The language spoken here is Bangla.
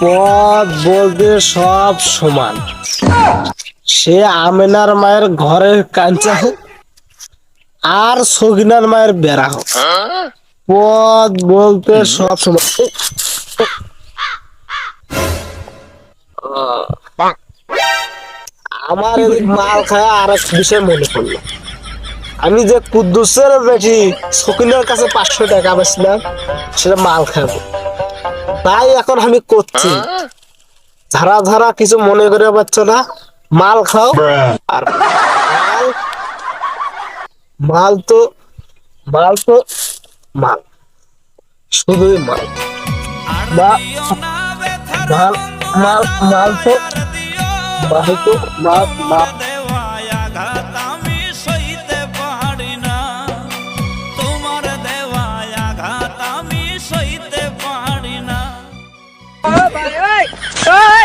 পথ বলতে সব সমান। সে আমেনার মায়ের ঘরের কাঞ্চা হোক আর সগিনার মায়ের বেড়া হোক, পথ বলতে সব সমান। আমার এদিক মাল খায় আর এক বিষয় মনে পড়লো। আমি যে কুদ্দুসের বেশি সকিনের কাছে 500 টাকা বেছিলাম, সেটা মাল খাবো, তাই এখন আমি করছি। ধারা ধারা কিছু মনে করে পাচ্ছ না, মাল খাও। আর মাল মাল তো মাল তো মাল, শুধুই মাল। মা- মাল মাল মাল তো মাল তো মাল মাল। সইতে